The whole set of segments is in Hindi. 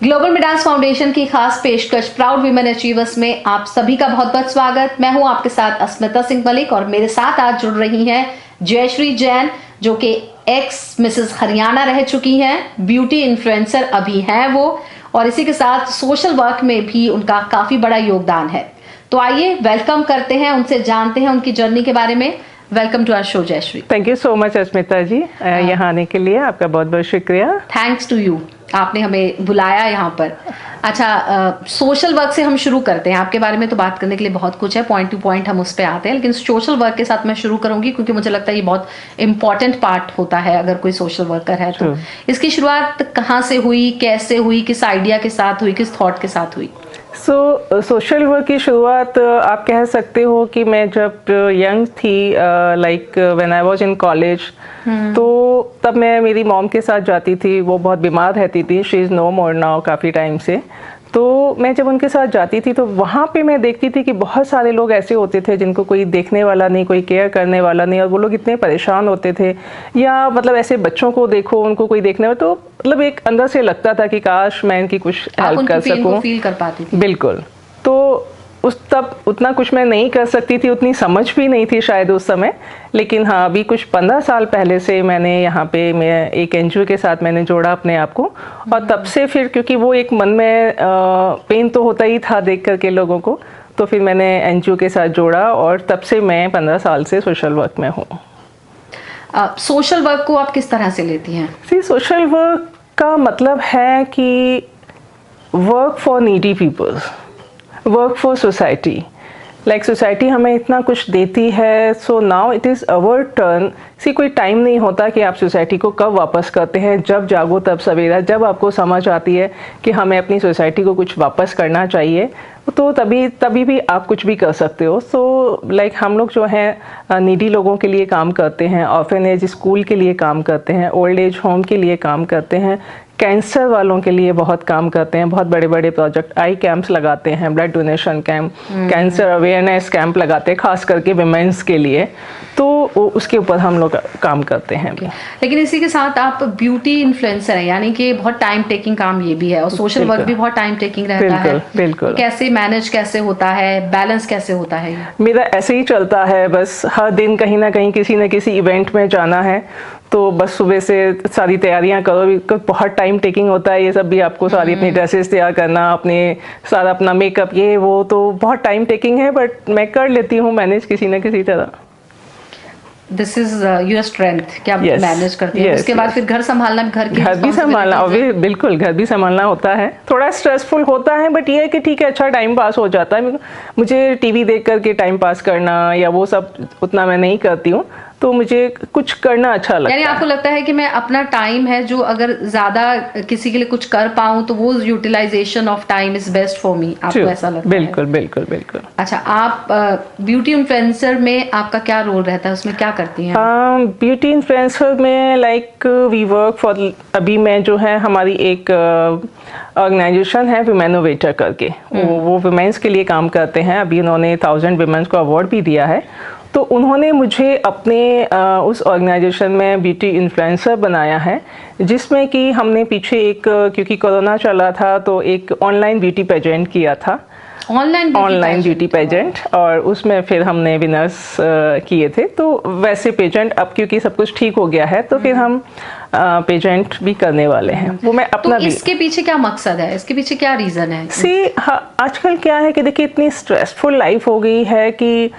ग्लोबल मिडास फाउंडेशन की खास पेशकश प्राउड वीमेन अचीवर्स में आप सभी का बहुत बहुत स्वागत। मैं हूं आपके साथ अस्मिता सिंह मलिक और मेरे साथ आज जुड़ रही हैं जयश्री जैन, जो कि एक्स मिसेस हरियाणा रह चुकी हैं, ब्यूटी इन्फ्लुएंसर अभी हैं वो, और इसी के साथ सोशल वर्क में भी उनका काफी बड़ा योगदान है। तो आइए वेलकम करते हैं, उनसे जानते हैं उनकी जर्नी के बारे में। Welcome to our show Jayshree. Thank you so much Asmita ji, यहाँ आने के लिए आपका बहुत बहुत शुक्रिया। थैंक्स टू यू, आपने हमें बुलाया यहाँ पर। अच्छा, सोशल वर्क से हम शुरू करते हैं। आपके बारे में तो बात करने के लिए बहुत कुछ है, पॉइंट टू पॉइंट हम उस पर आते हैं, लेकिन सोशल वर्क के साथ मैं शुरू करूंगी क्योंकि मुझे लगता है ये बहुत इंपॉर्टेंट पार्ट होता है अगर कोई सोशल वर्कर है तो। इसकी शुरुआत कहाँ से हुई, कैसे हुई, किस आइडिया के साथ हुई, किस थॉट के साथ हुई? सोशल वर्क की शुरुआत आप कह सकते हो कि मैं जब यंग थी, like when I was in college, तो तब मैं मेरी मॉम के साथ जाती थी। वो बहुत बीमार रहती थी, she is no more now, काफ़ी टाइम से। तो मैं जब उनके साथ जाती थी तो वहाँ पे मैं देखती थी कि बहुत सारे लोग ऐसे होते थे जिनको कोई देखने वाला नहीं, कोई केयर करने वाला नहीं, और वो लोग इतने परेशान होते थे। या मतलब ऐसे बच्चों को देखो, उनको कोई देखने वाला, तो मतलब एक अंदर से लगता था कि काश मैं इनकी कुछ हेल्प कर सकूं। फील कर पाती थी। बिल्कुल। तो तब उतना कुछ मैं नहीं कर सकती थी, उतनी समझ भी नहीं थी शायद उस समय। लेकिन हाँ, अभी कुछ 15 साल पहले से मैंने यहाँ पे मैं एक एनजीओ के साथ मैंने जोड़ा अपने आप को, और तब से फिर क्योंकि वो एक मन में पेन तो होता ही था देख करके लोगों को, तो फिर मैंने एनजीओ के साथ जोड़ा और तब से मैं 15 साल से सोशल वर्क में हूँ। सोशल वर्क को आप किस तरह से लेती हैं? सोशल वर्क का मतलब है कि work for needy peoples, work for society. Like society हमें इतना कुछ देती है, so now it is our turn. कोई टाइम नहीं होता कि आप सोसाइटी को कब वापस करते हैं, जब जागो तब सवेरा। जब आपको समझ आती है कि हमें अपनी सोसाइटी को कुछ वापस करना चाहिए, तो तभी भी आप कुछ भी कर सकते हो। लाइक हम लोग जो हैं नीडी लोगों के लिए काम करते हैं, ऑर्फनेज स्कूल के लिए काम करते हैं, ओल्ड एज होम के लिए काम करते हैं, कैंसर वालों के लिए बहुत काम करते हैं। बहुत बड़े बड़े प्रोजेक्ट, आई कैंप्स लगाते हैं, blood donation camp, cancer awareness camp लगाते हैं, खास करके विमेंस के लिए। तो उसके ऊपर हम लोग काम करते हैं। लेकिन इसी के साथ आप ब्यूटी इन्फ्लुएंसर हैं, यानी कि बहुत टाइम टेकिंग काम ये भी है, और सोशल वर्क भी बहुत टाइम टेकिंग रहता है। बिल्कुल। कैसे मैनेज कैसे होता है, बैलेंस कैसे होता है? मेरा ऐसे ही चलता है, बस हर दिन कहीं ना कहीं किसी न किसी इवेंट में जाना है, तो बस सुबह से सारी तैयारियां करो। बहुत टाइम टेकिंग होता है ये सब भी, आपको सारी अपनी ड्रेसेस तैयार करना, सारा अपना मेकअप, ये वो, तो बहुत टाइम टेकिंग है, बट मैं कर लेती हूँ मैनेज किसी न किसी तरह। दिस इज योर स्ट्रेंथ कि आप मैनेज करती हैं। उसके बाद फिर घर संभालना, घर भी संभालना, बिल्कुल घर भी संभालना होता है। थोड़ा स्ट्रेसफुल होता है, बट ये है कि ठीक है, अच्छा टाइम पास हो जाता है। मुझे टीवी देख करके टाइम पास करना या वो सब उतना मैं नहीं करती हूँ, तो मुझे कुछ करना अच्छा लगता है। यानी आपको लगता है कि मैं अपना टाइम है जो अगर ज्यादा किसी के लिए कुछ कर पाऊँ तो वो utilization of time is best for me, आपको ऐसा लगता है? बिल्कुल बिल्कुल बिल्कुल। अच्छा, आप ब्यूटी इन्फ्लुएंसर में आपका क्या रोल रहता है, उसमें क्या करती हैं? ब्यूटी इन्फ्लुएंसर में लाइक वी वर्क फॉर, अभी मैं जो है हमारी एक ऑर्गेनाइजेशन है विमेनोवेटर करके, वो विमेंस के लिए काम करते हैं। अभी उन्होंने 1000 विमेंस को अवार्ड भी दिया है। तो उन्होंने मुझे अपने उस ऑर्गेनाइजेशन में ब्यूटी इन्फ्लुएंसर बनाया है, जिसमें कि हमने पीछे एक, क्योंकि कोरोना चला था, तो एक ऑनलाइन ब्यूटी पेजेंट किया था, ऑनलाइन ब्यूटी पेजेंट, और उसमें फिर हमने विनर्स किए थे। तो वैसे पेजेंट अब क्योंकि सब कुछ ठीक हो गया है, तो फिर हम पेजेंट भी करने वाले हैं। वो मैं अपना तो इसके पीछे क्या मकसद है, इसके पीछे क्या रीजन है? आजकल क्या है कि देखिए, इतनी स्ट्रेसफुल लाइफ हो गई है कि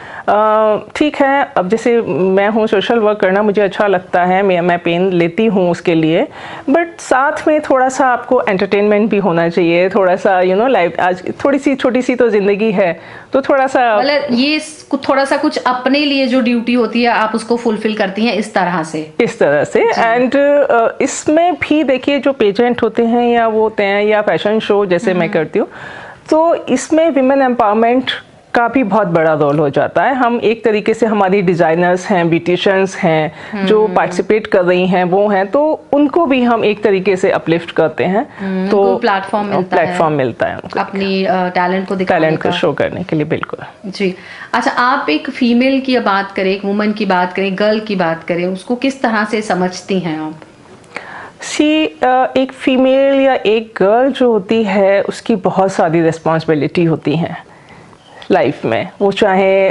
ठीक है, अब जैसे मैं हूँ, सोशल वर्क करना मुझे अच्छा लगता है, मैं पेन लेती हूँ उसके लिए, बट साथ में थोड़ा सा आपको एंटरटेनमेंट भी होना चाहिए, थोड़ा सा लाइफ आज थोड़ी सी छोटी सी तो जिंदगी है, तो थोड़ा सा मतलब ये थोड़ा सा कुछ अपने लिए जो ड्यूटी होती है आप उसको फुलफिल करती हैं इस तरह से। एंड इसमें भी देखिए, जो पेजेंट होते हैं या वो होते हैं, या फैशन शो जैसे मैं करती हूँ, तो इसमें विमेन एम्पावरमेंट का भी बहुत बड़ा रोल हो जाता है। हम एक तरीके से, हमारी डिजाइनर्स हैं, ब्यूटिशियंस हैं जो पार्टिसिपेट कर रही हैं, वो हैं, तो उनको भी हम एक तरीके से अपलिफ्ट करते हैं। तो प्लेटफॉर्म मिलता है अपनी टैलेंट को दिखाने टैलेंट को शो करने के लिए। बिल्कुल जी। अच्छा, आप एक फीमेल की बात करें, एक वुमन की बात करें, गर्ल की बात करें, उसको किस तरह से समझती हैं आप? एक फीमेल या एक गर्ल जो होती है उसकी बहुत सारी रिस्पॉन्सिबिलिटी होती हैं लाइफ में। वो चाहे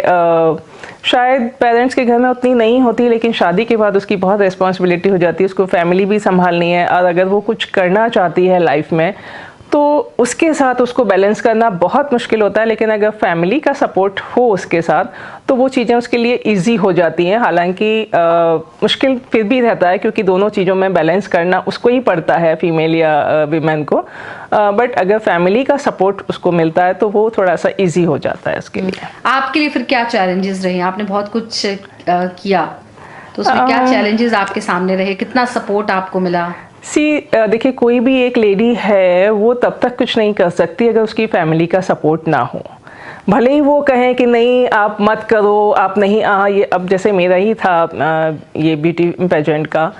शायद पेरेंट्स के घर में उतनी नहीं होती, लेकिन शादी के बाद उसकी बहुत रिस्पॉन्सिबिलिटी हो जाती है। उसको फैमिली भी संभालनी है, और अगर वो कुछ करना चाहती है लाइफ में तो उसके साथ उसको बैलेंस करना बहुत मुश्किल होता है। लेकिन अगर फैमिली का सपोर्ट हो उसके साथ तो वो चीज़ें उसके लिए इजी हो जाती हैं। हालांकि मुश्किल फिर भी रहता है, क्योंकि दोनों चीज़ों में बैलेंस करना उसको ही पड़ता है, फीमेल या वीमेन को। बट अगर फैमिली का सपोर्ट उसको मिलता है तो वो थोड़ा सा ईजी हो जाता है उसके लिए। आपके लिए फिर क्या चैलेंजेस रहे? आपने बहुत कुछ किया, तो उसमें क्या चैलेंजेस आपके सामने रहे? कितना सपोर्ट आपको मिला? देखिए, कोई भी एक लेडी है वो तब तक कुछ नहीं कर सकती अगर उसकी फैमिली का सपोर्ट ना हो। भले ही वो कहें कि नहीं आप मत करो, आप नहीं ये अब जैसे मेरा ही था ये ब्यूटी पेजेंट का,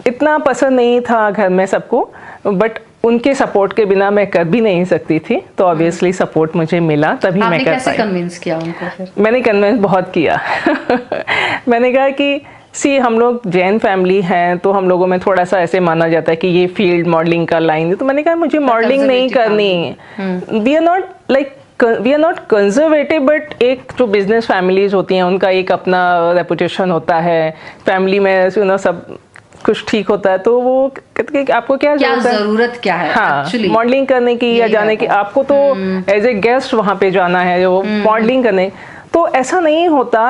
इतना पसंद नहीं था घर में सबको, बट उनके सपोर्ट के बिना मैं कर भी नहीं सकती थी। तो ऑब्वियसली सपोर्ट मुझे मिला, तभी मैं कर पाई। कैसे कन्विंस किया उनको फिर? मैंने कन्विंस बहुत किया। मैंने कहा कि हम लोग जैन फैमिली हैं, तो हम लोगों में थोड़ा सा ऐसे माना जाता है कि ये फील्ड मॉडलिंग का लाइन है। तो मैंने कहा मुझे मॉडलिंग नहीं करनी। We are not conservative, but एक जो बिजनेस फैमिलीज होती हैं उनका एक अपना रेपुटेशन होता है, फैमिली में सब कुछ ठीक होता है। तो वो कहते हैं कि आपको क्या जरूरत क्या है मॉडलिंग करने की या जाने की, आपको तो एज ए गेस्ट वहाँ पे जाना है वो मॉडलिंग करने। तो ऐसा नहीं होता।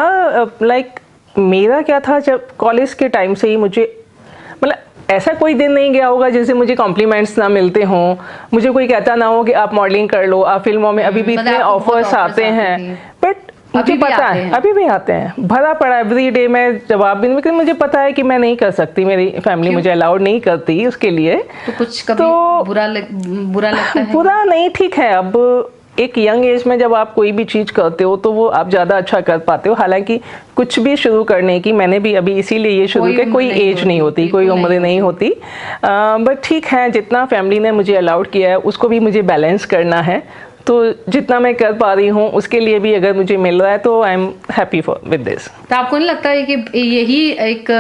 मेरा क्या था, जब कॉलेज के टाइम से ही मुझे मतलब ऐसा कोई दिन नहीं गया होगा जिससे मुझे कॉम्प्लीमेंट्स ना मिलते हों, मुझे कोई कहता ना हो कि आप मॉडलिंग कर लो, आप फिल्मों में अभी भी इतने ऑफर्स आते हैं। बट मुझे पता है अभी भी आते हैं, भरा पड़ा एवरी डे में जवाब भी, लेकिन मुझे पता है कि मैं नहीं कर सकती, मेरी फैमिली मुझे अलाउड नहीं करती उसके लिए। तो कुछ कभी बुरा लगता है? बुरा नहीं, ठीक है। अब एक यंग एज में जब आप कोई भी चीज़ करते हो तो वो आप ज़्यादा अच्छा कर पाते हो। हालांकि कुछ भी शुरू करने की, मैंने भी अभी इसीलिए ये शुरू किया, कोई एज नहीं होती, कोई उम्र नहीं होती। बट ठीक है, जितना फैमिली ने मुझे अलाउड किया है उसको भी मुझे बैलेंस करना है। तो जितना मैं कर पा रही हूँ उसके लिए भी अगर मुझे मिल रहा है तो I am happy with this. तो आपको नहीं लगता है कि यही एक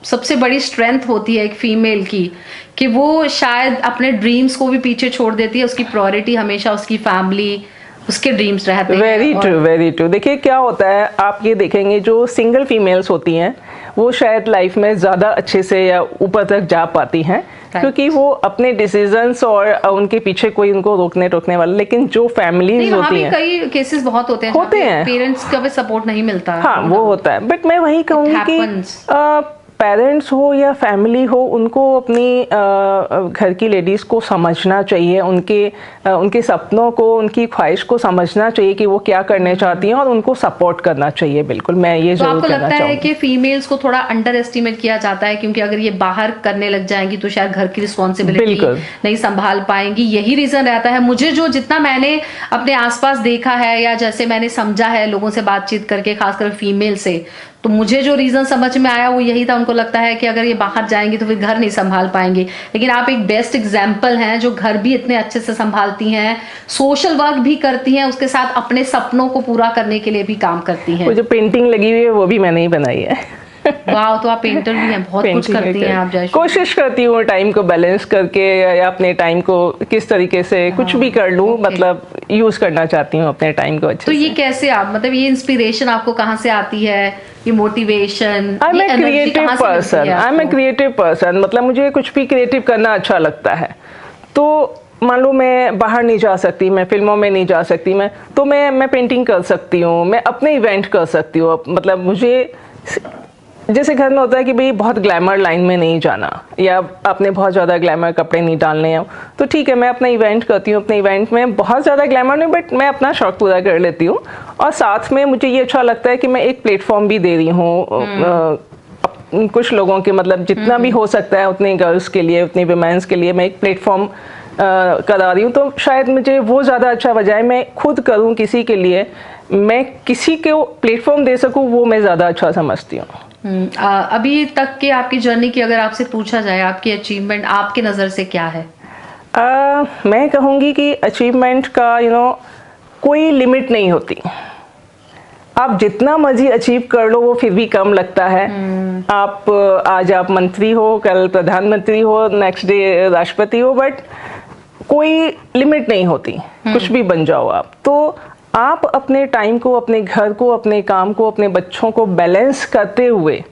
सबसे बड़ी स्ट्रेंथ होती है एक फीमेल की, कि वो शायद अपने ड्रीम्स को भी पीछे छोड़ देती है, उसकी प्रायोरिटी हमेशा उसकी फैमिली, उसके ड्रीम्स रहते हैं? Very true, very true. देखिए क्या होता है, आप ये देखेंगे जो सिंगल फीमेल्स होती हैं वो शायद लाइफ में ज़्यादा अच्छे से या ऊपर तक जा पाती हैं, क्योंकि वो अपने डिसीजंस और उनके पीछे कोई उनको रोकने वाला। लेकिन जो फैमिलीज होती हैं, कई केसेस बहुत होते हैं पेरेंट्स का भी सपोर्ट नहीं मिलता। हाँ, वो होता है। बट मैं वही कहूँगी कि पेरेंट्स हो या फैमिली हो, उनको अपनी घर की लेडीज़ को समझना चाहिए, उनके सपनों को, उनकी ख्वाहिश को समझना चाहिए कि वो क्या करने चाहती हैं, और उनको सपोर्ट करना चाहिए। बिल्कुल, मैं ये जरूर कहना चाहूँगी। आपको लगता है कि फीमेल्स को थोड़ा अंडर एस्टिमेट किया जाता है, क्योंकि अगर ये बाहर करने लग जाएंगी तो शायद घर की रिस्पॉन्सिबिलिटी नहीं संभाल पाएंगी? यही रीजन रहता है? मुझे जो जितना मैंने अपने आसपास देखा है या जैसे मैंने समझा है लोगों से बातचीत करके, खासकर फीमेल से, तो मुझे जो रीजन समझ में आया वो यही था। उनको लगता है कि अगर ये बाहर जाएंगी तो फिर घर नहीं संभाल पाएंगे। लेकिन आप एक बेस्ट एग्जाम्पल हैं, जो घर भी इतने अच्छे से संभालती हैं, सोशल वर्क भी करती हैं, उसके साथ अपने सपनों को पूरा करने के लिए भी काम करती हैं। वो जो पेंटिंग लगी हुई है वो भी मैंने ही बनाई है। वाह, तो आप पेंटर भी हैं, बहुत कुछ करती हैं आप। जयश्री, कोशिश करती हूँ टाइम को बैलेंस करके, या अपने टाइम को किस तरीके से कुछ भी कर लूँ, मतलब यूज करना चाहती हूँ अपने टाइम को अच्छे तो से। ये कैसे आप, मतलब ये इंस्पिरेशन आपको कहाँ से आती है, ये motivation? I am a creative person, मतलब मुझे कुछ भी क्रिएटिव करना अच्छा लगता है। तो मान लो मैं बाहर नहीं जा सकती, मैं फिल्मों में नहीं जा सकती, मैं पेंटिंग कर सकती हूँ, मैं अपने इवेंट कर सकती हूँ। मतलब मुझे जैसे घर में होता है कि भाई बहुत ग्लैमर लाइन में नहीं जाना, या आपने बहुत ज़्यादा ग्लैमर कपड़े नहीं डालने हैं, तो ठीक है मैं अपना इवेंट करती हूँ, अपने इवेंट में बहुत ज़्यादा ग्लैमर नहीं, बट मैं अपना शौक पूरा कर लेती हूँ। और साथ में मुझे ये अच्छा लगता है कि मैं एक प्लेटफॉर्म भी दे रही हूँ कुछ लोगों के, मतलब जितना भी हो सकता है उतने गर्ल्स के लिए, उतने वुमेन्स के लिए मैं एक प्लेटफॉर्म करा रही हूँ। तो शायद मुझे वो ज़्यादा अच्छा, बजाय मैं खुद करूँ किसी के लिए, मैं किसी को प्लेटफॉर्म दे सकूँ, वो मैं ज़्यादा अच्छा समझती हूँ। अभी तक के आपकी जर्नी की अगर आपसे पूछा जाए, आपकी अचीवमेंट आपके नज़र से क्या है? मैं कहूँगी कि अचीवमेंट का कोई लिमिट नहीं होती। आप जितना मर्जी अचीव कर लो वो फिर भी कम लगता है। आप आज आप मंत्री हो, कल प्रधानमंत्री हो, नेक्स्ट डे राष्ट्रपति हो, बट कोई लिमिट नहीं होती, कुछ भी बन जाओ आप। तो आप अपने टाइम को, अपने घर को, अपने काम को, अपने बच्चों को बैलेंस करते हुए,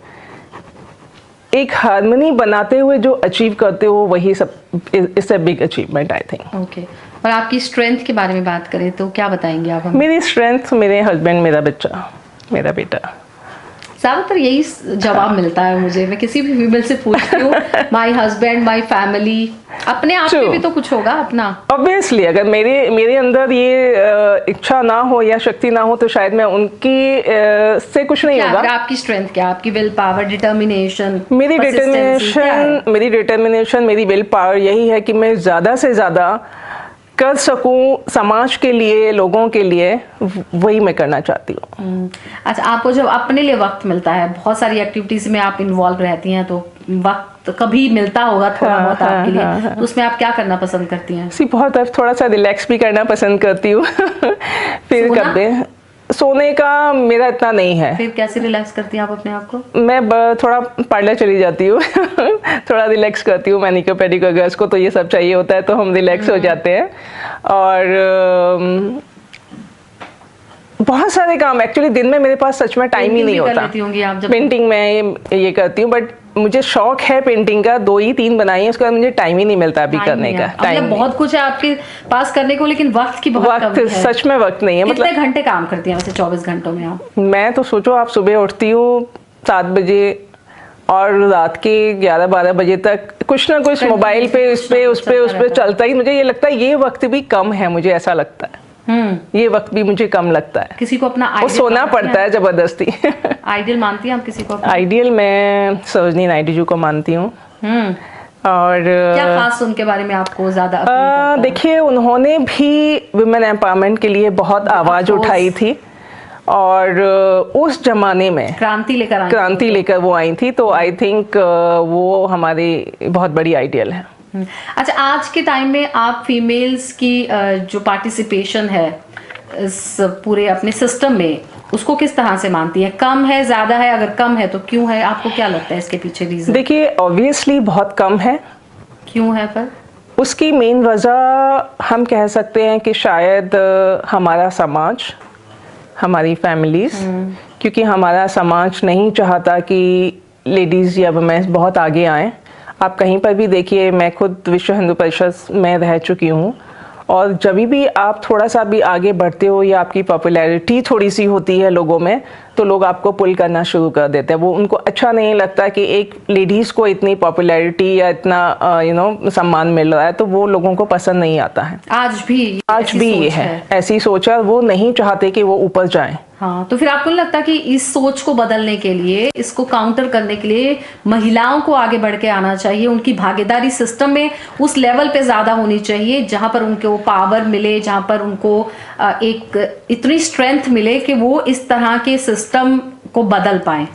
एक हार्मनी बनाते हुए जो अचीव करते हो, वही सब it's a big achievement I think. Okay, और आपकी स्ट्रेंथ के बारे में बात करें तो क्या बताएंगे आप हमें? मेरी स्ट्रेंथ मेरे हस्बैंड, मेरा बच्चा, मेरा बेटा। ज्यादातर यही जवाब मिलता है मुझे, मैं किसी भी फीमेल से पूछती हूँ, माई हस्बैंड, माई फैमिली। अपने आप में भी तो कुछ होगा अपना। ऑब्वियसली अगर मेरे अंदर ये इच्छा ना हो या शक्ति ना हो तो शायद मैं उनकी से कुछ नहीं होगा। आपकी स्ट्रेंथ क्या? आपकी विल पावर, डिटर्मिनेशन? मेरी डिटर्मिनेशन, मेरी विल पावर यही है कि मैं ज़्यादा से ज़्यादा कर सकूं समाज के लिए, लोगों के लिए, वही मैं करना चाहती हूँ। अच्छा, आपको जब अपने लिए वक्त मिलता है, बहुत सारी एक्टिविटीज में आप इन्वॉल्व रहती हैं, तो वक्त कभी मिलता होगा थोड़ा बहुत आपके लिए, तो उसमें आप क्या करना पसंद करती हैं? बहुत थोड़ा सा रिलैक्स भी करना पसंद करती हूँ। फिर कभी सोने का मेरा इतना नहीं है। फिर कैसे रिलैक्स करती हैं आप अपने आप को? मैं थोड़ा पार्लर चली जाती हूँ। थोड़ा रिलैक्स करती हूँ। मैनिक्योर पेडिक्योर गर्ल्स को तो ये सब चाहिए होता है, तो हम रिलैक्स हो जाते हैं। और बहुत सारे काम एक्चुअली दिन में मेरे पास सच में टाइम ही नहीं होता। पेंटिंग में ये करती हूँ, बट मुझे शौक है पेंटिंग का, 2 ही 3 बनाई है, उसके बाद मुझे टाइम ही नहीं मिलता अभी करने का। टाइम बहुत कुछ है आपके पास करने को, लेकिन वक्त की बहुत कमी है। सच में वक्त नहीं है। कितने घंटे काम करती हैं वैसे 24 घंटों में आप? मैं तो सोचो, आप सुबह उठती हूँ 7 बजे और रात के 11-12 बजे तक कुछ ना कुछ मोबाइल पे उस पे चलता ही। मुझे ये लगता है ये वक्त भी कम है, मुझे ऐसा लगता है। ये वक्त भी मुझे कम लगता है। किसी को अपना वो सोना पड़ता है जबरदस्ती। आइडियल मानती हैं आप किसी को? आइडियल मैं सरोजिनी नायडू जी को मानती हूँ। और क्या खास उनके बारे में आपको ज्यादा? देखिए, उन्होंने भी वुमेन एम्पावरमेंट के लिए बहुत आवाज उठाई थी, और उस जमाने में क्रांति लेकर वो आई थी। तो आई थिंक वो हमारी बहुत बड़ी आइडियल है। अच्छा, आज के टाइम में आप फीमेल्स की जो पार्टिसिपेशन है इस पूरे अपने सिस्टम में, उसको किस तरह से मानती है? कम है, ज्यादा है? अगर कम है तो क्यों है? आपको क्या लगता है इसके पीछे रीजन? देखिए, ऑब्वियसली बहुत कम है। क्यों है पर? उसकी मेन वजह हम कह सकते हैं कि शायद हमारा समाज, हमारी फैमिलीज, क्योंकि हमारा समाज नहीं चाहता कि लेडीज या वुमेन बहुत आगे आएं। आप कहीं पर भी देखिए, मैं खुद विश्व हिंदू परिषद में रह चुकी हूँ, और जब भी आप थोड़ा सा भी आगे बढ़ते हो या आपकी पॉपुलैरिटी थोड़ी सी होती है लोगों में, तो लोग आपको पुल करना शुरू कर देते हैं। वो उनको अच्छा नहीं लगता कि एक लेडीज़ को इतनी पॉपुलैरिटी या इतना सम्मान मिल रहा है, तो वो लोगों को पसंद नहीं आता है। आज भी ये है, ऐसी सोच है। वो नहीं चाहते कि वो ऊपर जाएं। हाँ, तो फिर आपको नहीं लगता कि इस सोच को बदलने के लिए, इसको काउंटर करने के लिए महिलाओं को आगे बढ़ के आना चाहिए? उनकी भागीदारी सिस्टम में उस लेवल पे ज्यादा होनी चाहिए जहां पर उनको पावर मिले, जहां पर उनको एक इतनी स्ट्रेंथ मिले कि वो इस तरह के सिस्टम को बदल पाए।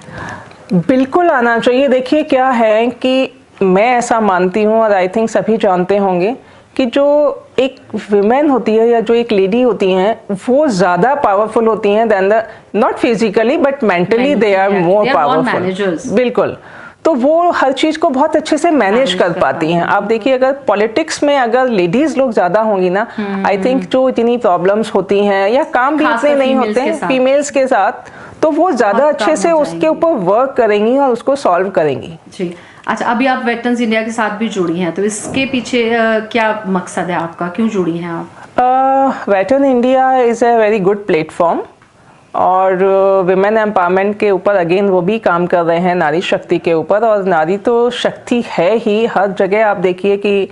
बिल्कुल आना चाहिए। देखिए, क्या है कि मैं ऐसा मानती हूँ, और आई थिंक सभी जानते होंगे, कि जो एक विमेन होती है या जो एक लेडी होती हैं, वो ज़्यादा पावरफुल होती हैं than the, not physically but mentally they are more powerful. बिल्कुल। तो वो हर चीज़ को बहुत अच्छे से मैनेज कर पाती हैं। आप देखिए, अगर पॉलिटिक्स में अगर लेडीज़ लोग ज़्यादा होंगी ना, आई थिंक जो इतनी प्रॉब्लम्स होती हैं या काम भी इतने नहीं होते हैं फीमेल्स के साथ, तो वो ज़्यादा अच्छे से उसके ऊपर वर्क करेंगी और उसको सॉल्व करेंगी। जी। अच्छा, अभी आप वेटरन्स इंडिया के साथ भी जुड़ी हैं, तो इसके पीछे क्या मकसद है आपका? क्यों जुड़ी हैं आप? Veteran India is a very good platform, और विमेन एम्पावरमेंट के ऊपर अगेन वो भी काम कर रहे हैं, नारी शक्ति के ऊपर। और नारी तो शक्ति है ही हर जगह। आप देखिए कि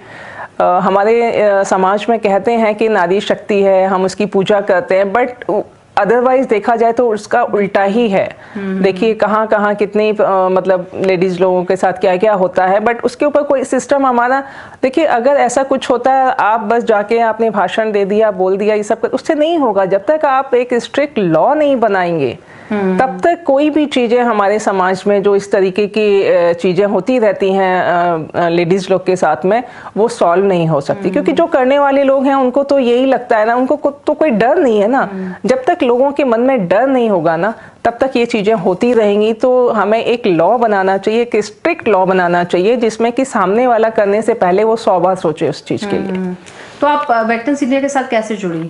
हमारे समाज में कहते हैं कि नारी शक्ति है, हम उसकी पूजा करते हैं, बट अदरवाइज देखा जाए तो उसका उल्टा ही है। देखिए कहाँ कहाँ कितनी मतलब लेडीज लोगों के साथ क्या क्या होता है, बट उसके ऊपर कोई सिस्टम हमारा, देखिए अगर ऐसा कुछ होता है, आप बस जाके आपने भाषण दे दिया, बोल दिया, ये सब उससे नहीं होगा। जब तक आप एक स्ट्रिक्ट लॉ नहीं बनाएंगे, तब तक कोई भी चीज़ें हमारे समाज में जो इस तरीके की चीज़ें होती रहती हैं लेडीज़ लोग के साथ में, वो सॉल्व नहीं हो सकती। क्योंकि जो करने वाले लोग हैं उनको तो यही लगता है ना, उनको तो कोई डर नहीं है ना। जब तक तक लोगों के मन में डर नहीं होगा ना, तब तक ये चीज़ें होती रहेंगी। तो हमें एक लॉ बनाना चाहिए, एक स्ट्रिक्ट लॉ बनाना चाहिए, जिसमें कि सामने वाला करने से पहले वो 100 बार सोचे उस चीज़ के लिए। तो आप वेटरन्स इंडिया के साथ कैसे जुड़ी?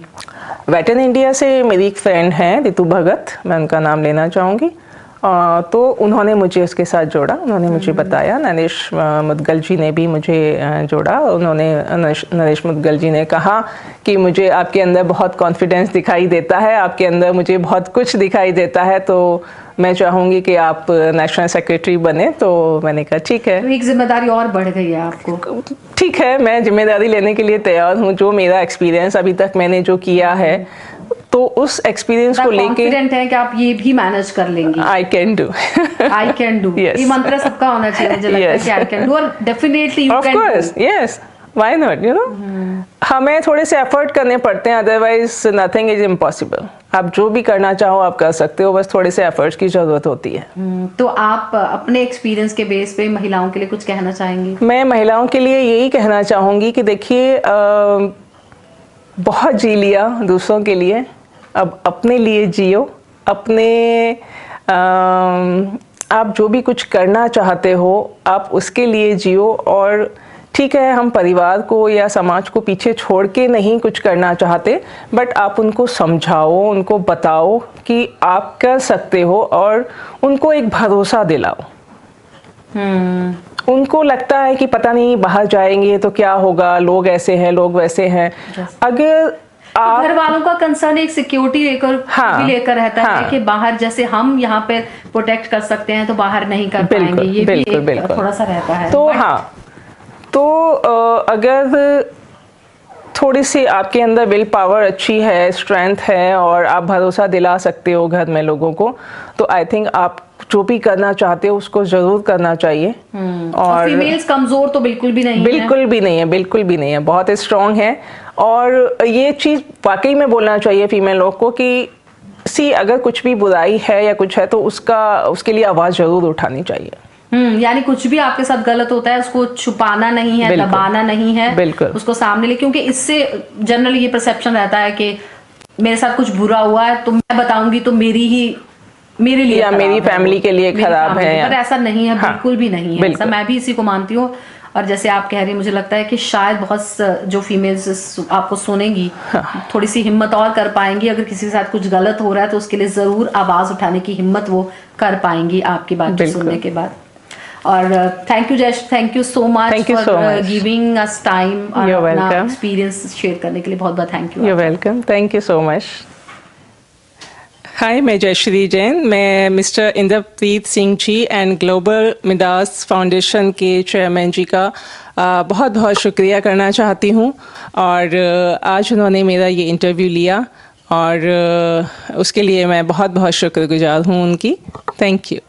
वेटरन इंडिया से मेरी एक फ्रेंड हैं रितु भगत, मैं उनका नाम लेना चाहूँगी। तो उन्होंने मुझे उसके साथ जोड़ा, उन्होंने मुझे बताया, नरेश मुदगल जी ने भी मुझे जोड़ा। उन्होंने नरेश मुदगल जी ने कहा कि मुझे आपके अंदर बहुत कॉन्फिडेंस दिखाई देता है, आपके अंदर मुझे बहुत कुछ दिखाई देता है, तो मैं चाहूँगी कि आप नेशनल सेक्रेटरी बने। तो मैंने कहा ठीक है। तो एक जिम्मेदारी और बढ़ गई है आपको। ठीक है, मैं जिम्मेदारी लेने के लिए तैयार हूँ। जो मेरा एक्सपीरियंस अभी तक मैंने जो किया है, तो उस एक्सपीरियंस को लेके कॉन्फिडेंट है कि आप ये भी मैनेज कर लेंगी। I can do. I can do, ये मंत्र सबका होना चाहिए, मुझे लगता है कि आई कैन डू, और definitely you can do. Yes, why not, you know. हमें थोड़े से एफर्ट करने पड़ते हैं, अदरवाइज नथिंग इज इम्पॉसिबल। आप जो भी करना चाहो आप कर सकते हो, बस थोड़े से एफर्ट्स की जरूरत होती है। तो आप अपने एक्सपीरियंस के बेस पे महिलाओं के लिए कुछ कहना चाहेंगी? मैं महिलाओं के लिए यही कहना चाहूँगी कि देखिए, बहुत जी लिया दूसरों के लिए, अब अपने लिए जियो। अपने आप जो भी कुछ करना चाहते हो आप उसके लिए जियो। और ठीक है, हम परिवार को या समाज को पीछे छोड़ के नहीं कुछ करना चाहते, बट आप उनको समझाओ, उनको बताओ कि आप कर सकते हो, और उनको एक भरोसा दिलाओ। उनको लगता है कि पता नहीं बाहर जाएंगे तो क्या होगा, लोग ऐसे हैं, लोग वैसे हैं। अगर घर वालों का कंसर्न एक सिक्योरिटी भी लेकर रहता है कि बाहर जैसे हम यहाँ पे प्रोटेक्ट कर सकते हैं तो बाहर नहीं कर पाएंगे, ये भी एक थोड़ा सा रहता है। तो तो अगर थोड़ी सी आपके अंदर विल पावर अच्छी है, स्ट्रेंथ है, और आप भरोसा दिला सकते हो घर में लोगों को, तो आई थिंक आप जो भी करना चाहते हो उसको जरूर करना चाहिए। और फीमेल्स कमजोर तो बिल्कुल भी नहीं है। बिल्कुल भी नहीं है, बिल्कुल भी नहीं है, बहुत स्ट्रांग है। और ये चीज़ वाकई में बोलना चाहिए फीमेल लोग को कि अगर कुछ भी बुराई है या कुछ है तो उसके लिए आवाज़ जरूर उठानी चाहिए। यानी कुछ भी आपके साथ गलत होता है उसको छुपाना नहीं है, दबाना नहीं है, बिल्कुल उसको सामने ले, क्योंकि इससे जनरली ये परसेप्शन रहता है कि मेरे साथ कुछ बुरा हुआ है तो मैं बताऊंगी तो मेरे लिए या मेरी फैमिली के लिए खराब है, पर ऐसा नहीं है। बिल्कुल भी नहीं है ऐसा, मैं भी इसी को मानती हूँ। और जैसे आप कह रही हैं, मुझे लगता है कि शायद बहुत जो फीमेल्स आपको सुनेंगी थोड़ी सी हिम्मत और कर पाएंगी। अगर किसी के साथ कुछ गलत हो रहा है तो उसके लिए जरूर आवाज उठाने की हिम्मत वो कर पाएंगी आपकी बात सुनने के बाद। और thank you so much for giving us time और अपना एक्सपीरियंस शेयर करने के लिए बहुत बहुत thank you. You welcome, thank you so much. Hi, मैं जयश्री जैन। मैं mister Inderpreet Singh ji and global Midas foundation के चेयरमैन जी का बहुत बहुत शुक्रिया करना चाहती हूँ। और आज उन्होंने मेरा ये इंटरव्यू लिया और उसके लिए मैं बहुत बहुत शुक्रगुजार हूँ उनकी। Thank you.